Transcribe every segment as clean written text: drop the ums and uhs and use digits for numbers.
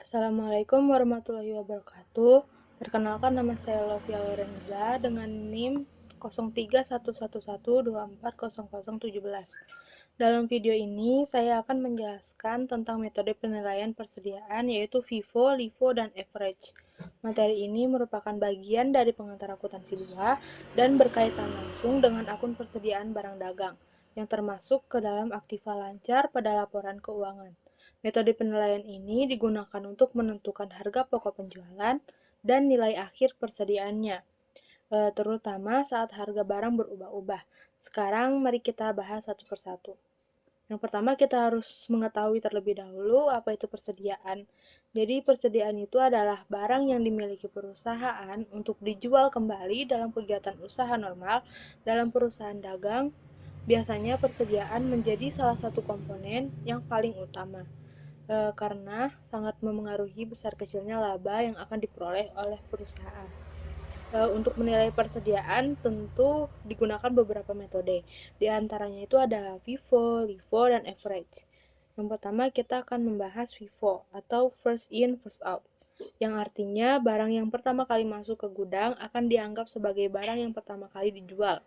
Assalamualaikum warahmatullahi wabarakatuh. Perkenalkan, nama saya Lovia Lorenza dengan NIM 031112400017. Dalam video ini saya akan menjelaskan tentang metode penilaian persediaan yaitu FIFO, LIFO, dan average. Materi ini merupakan bagian dari pengantar akuntansi 2 dan berkaitan langsung dengan akun persediaan barang dagang yang termasuk ke dalam aktiva lancar pada laporan keuangan. Metode penilaian ini digunakan untuk menentukan harga pokok penjualan dan nilai akhir persediaannya, terutama saat harga barang berubah-ubah. Sekarang mari kita bahas satu persatu. Yang pertama, kita harus mengetahui terlebih dahulu apa itu persediaan. Jadi persediaan itu adalah barang yang dimiliki perusahaan untuk dijual kembali dalam kegiatan usaha normal dalam perusahaan dagang. Biasanya persediaan menjadi salah satu komponen yang paling utama, karena sangat memengaruhi besar kecilnya laba yang akan diperoleh oleh perusahaan. Untuk menilai persediaan tentu digunakan beberapa metode. Di antaranya itu ada FIFO, LIFO, dan average. Yang pertama kita akan membahas FIFO atau first in first out, yang artinya barang yang pertama kali masuk ke gudang akan dianggap sebagai barang yang pertama kali dijual.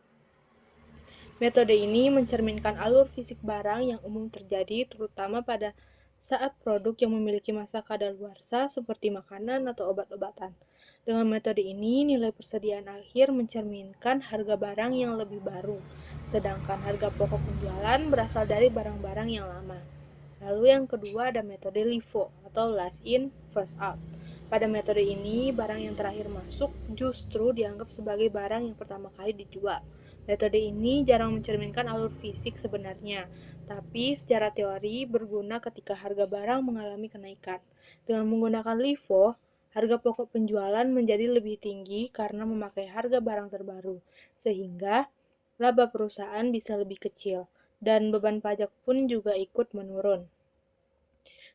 Metode ini mencerminkan alur fisik barang yang umum terjadi terutama pada saat produk yang memiliki masa kadaluarsa seperti makanan atau obat-obatan. Dengan metode ini, nilai persediaan akhir mencerminkan harga barang yang lebih baru, sedangkan harga pokok penjualan berasal dari barang-barang yang lama. Lalu yang kedua ada metode LIFO atau last in, first out. Pada metode ini, barang yang terakhir masuk justru dianggap sebagai barang yang pertama kali dijual. Metode ini jarang mencerminkan alur fisik sebenarnya, tapi secara teori berguna ketika harga barang mengalami kenaikan. Dengan menggunakan LIFO, harga pokok penjualan menjadi lebih tinggi karena memakai harga barang terbaru, sehingga laba perusahaan bisa lebih kecil, dan beban pajak pun juga ikut menurun.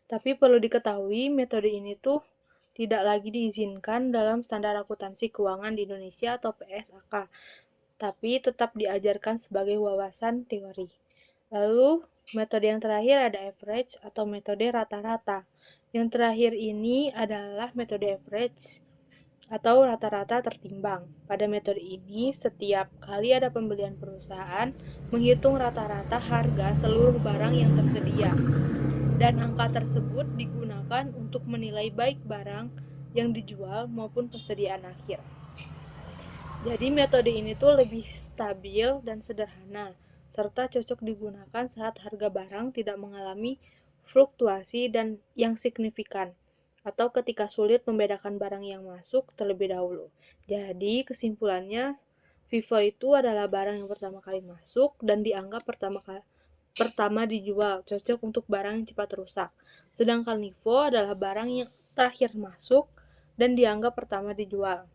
Tapi perlu diketahui, metode ini tuh tidak lagi diizinkan dalam standar akuntansi keuangan di Indonesia atau PSAK, tapi tetap diajarkan sebagai wawasan teori. Lalu, metode yang terakhir ada average atau metode rata-rata. Yang terakhir ini adalah metode average atau rata-rata tertimbang. Pada metode ini, setiap kali ada pembelian perusahaan, menghitung rata-rata harga seluruh barang yang tersedia. Dan angka tersebut digunakan untuk menilai baik barang yang dijual maupun persediaan akhir. Jadi metode ini tuh lebih stabil dan sederhana, serta cocok digunakan saat harga barang tidak mengalami fluktuasi dan yang signifikan, atau ketika sulit membedakan barang yang masuk terlebih dahulu. Jadi kesimpulannya, FIFO itu adalah barang yang pertama kali masuk dan dianggap pertama dijual, cocok untuk barang yang cepat rusak. Sedangkan LIFO adalah barang yang terakhir masuk dan dianggap pertama dijual.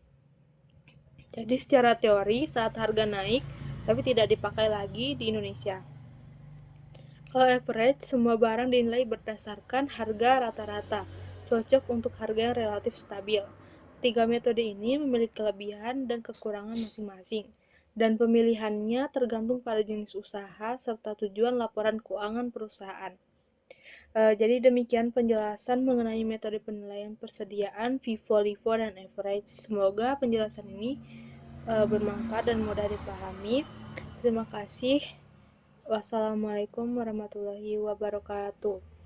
Jadi secara teori saat harga naik tapi tidak dipakai lagi di Indonesia. Kalau average, semua barang dinilai berdasarkan harga rata-rata, cocok untuk harga yang relatif stabil. Tiga metode ini memiliki kelebihan dan kekurangan masing-masing, dan pemilihannya tergantung pada jenis usaha serta tujuan laporan keuangan perusahaan. Jadi demikian penjelasan mengenai metode penilaian persediaan FIFO, LIFO, dan average. Semoga penjelasan ini bermanfaat dan mudah dipahami. Terima kasih. Wassalamualaikum warahmatullahi wabarakatuh.